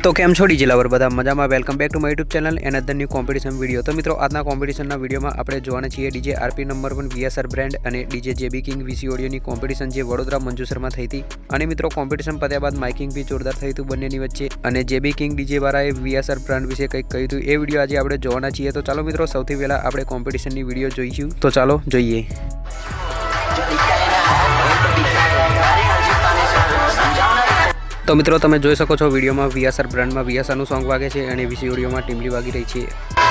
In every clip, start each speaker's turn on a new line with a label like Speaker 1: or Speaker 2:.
Speaker 1: तो केम छो DJ lover बधा मजा में welcome back to my YouTube channel and other new competition video. तो मित्रों आज कॉम्पिटिशन वीडियो में आपणे जोवाना छीए DJ RP number 1 VSR brand और DJ JB king VC audio की कॉम्पिटिशन जो वडोदरा मंजूसर में थी थी। और मित्रों कॉम्पिटिशन पत्या बाद माइकिंग भी जोरदार थयुं हतुं बंनेनी वच्चे और जेबी किंग डीजे वाळाए वीएसआर ब्रांड विषे कंईक कह्युं हतुं। ए विडियो आज आपणे जोवाना छीए। तो चलो मित्रों सौथी पहेला आपणे कॉम्पिटिशन की विडियो जोईशुं। तो चलो जोईए। तो मित्रों तमे जोई शको छो विडियो में वीएसआर ब्रांड में वीएसआर सॉन्ग वागे छे और वीसी ऑडियो में टीमली वागी रही है।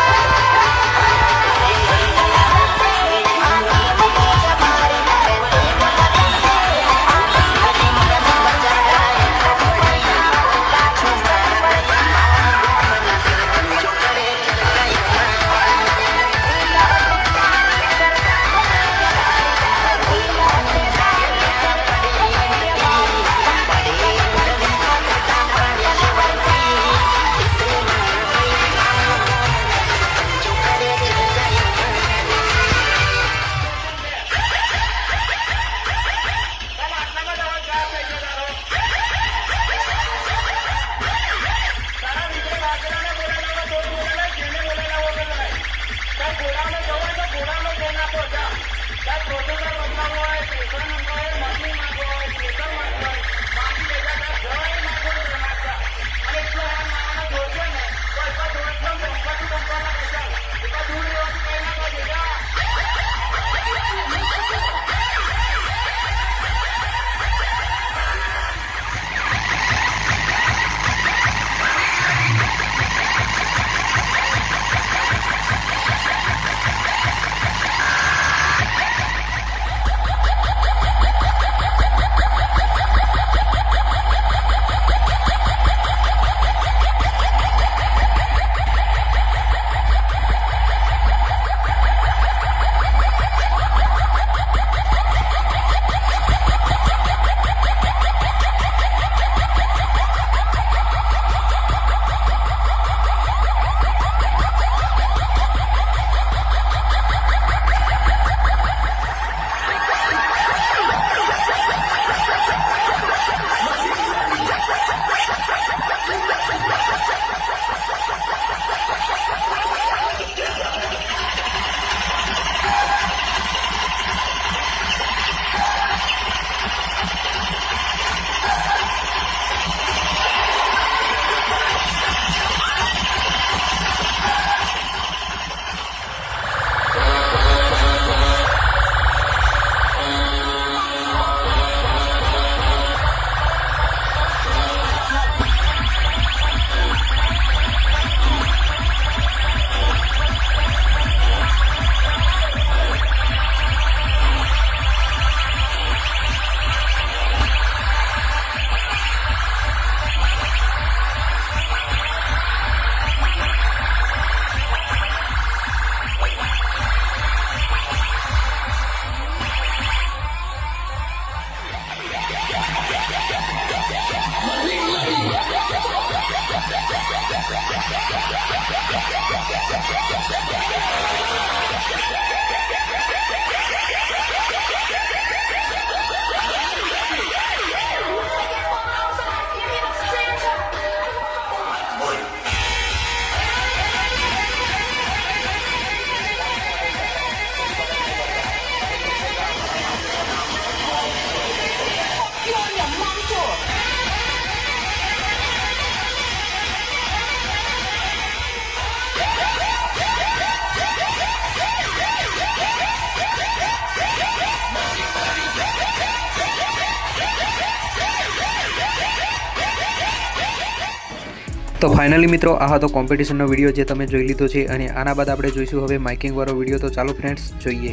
Speaker 1: तो फाइनली मित्रों आ तो कॉम्पिटिशन विडियो जो तमे जोई लीधो छे अने आना बाद आपणे जोईशुं हवे माइकिंग वाळो विडियो। तो चालो फ्रेंड्स जोईए।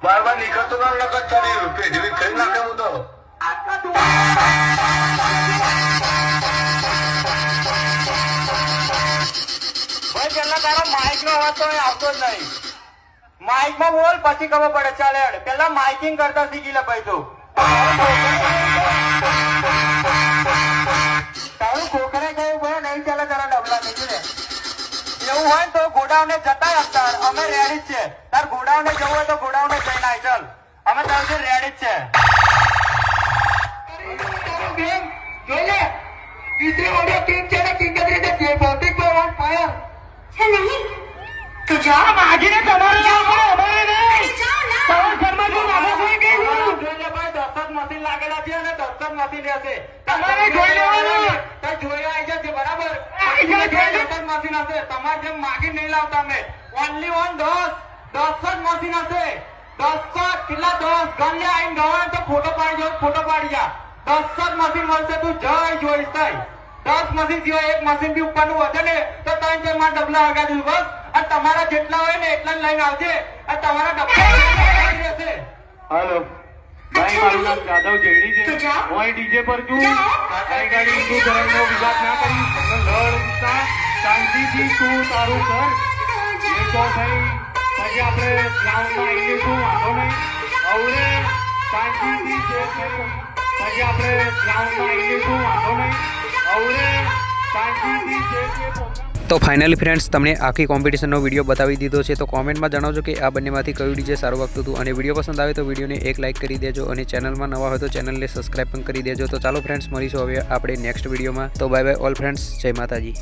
Speaker 2: बार-बार निकलतो ना लगत तरी पेढी खाई नाखे हूं तो भाई पहला तारा माइक नो अवाज तो आवतो ज नहीं। माइक में बोल પછી ખબર પડે। ચાલે હેડ પહેલા માઇકિંગ કરતા શીખી લે ભાઈ તું। તારું કોકરે ગયું ભાઈ નહીં ચાલે તારા ડબલા નહીં લે। એવું હોય તો ગોડાઉને જતા હતા અમે રેડી છે। તાર ગોડાઉને જવું હોય તો ગોડાઉને જઈને આય। ચાલ અમે તારું રેડી છે।
Speaker 3: अच्छा नहीं तो जाओ
Speaker 2: માગીને તમારે લાવો, અમારે નહીં.
Speaker 3: जाओ ना
Speaker 2: તમારા ઘરમાં જો લાવો કોઈ કે નહીં. જોઈ લે ભાઈ, 10 જ મશીન લાગેલા છે અને 10 જ મશીન રહેશે. તમારે જોઈ લેવાનું. તો જોઈ આવી જશે, બરાબર? આવી જશે, જોઈ લે. 10 જ મશીન હશે. તમારે જેમ માગીને નહીં લાવતા અમે. ઓનલી ઓન 10 જ મશીન હશે. 10 કેટલા 10 ગણ લે, આઈને ગણ તો ફોટો પાડી જો, ફોટો પાડી જા. 10 જ મશીન મળશે. તું જઈ જોઈશ તઈ. 10 મશીન સિવાય એક મશીન બી ઉપરનું વધે ને તો ત્રણ ચાર માં ડબલા હગા દીધું બસ. અને તમારા જેટલા હોય ને એટલા લઈને આવજે. અને તમારા ડબલા રહેશે. હાલો ભાઈ, મારું નામ જાદવ જેડી છે. હું અહીં ડીજે પર છું. ગાડી ગાડી હિન્દુ ધર્મનો વિવાદ ના કરી. લડતા શાંતિથી તું તારું કર. એ તો ભાઈ પછી આપણે ગ્રાઉન્ડમાં આવીને શું વાંધો નહીં. હવે શાંતિથી જે છે પછી આપણે ગ્રાઉન્ડમાં આવીને શું વાંધો નહીં. હવે શાંતિથી જે છે
Speaker 1: તો ફાઇનલી ફ્રેન્ડ્સ, તમને આખી કોમ્પિટિશનનો વિડીયો બતાવી દીધો છે. તો કોમેન્ટમાં જણાવજો કે આ બંનેમાંથી કયું ડીજે સારું વાગતું હતું. અને વિડીયો પસંદ આવે તો વિડીયોને એક લાઇક કરી દેજો. અને ચેનલમાં નવા હોય તો ચેનલને સબસ્ક્રાઈબ પણ કરી દેજો. તો ચાલો ફ્રેન્ડ્સ, મળીશું હવે આપણે નેક્સ્ટ વિડીયોમાં. તો બાય બાય ઓલ ફ્રેન્ડ્સ, જય માતાજી.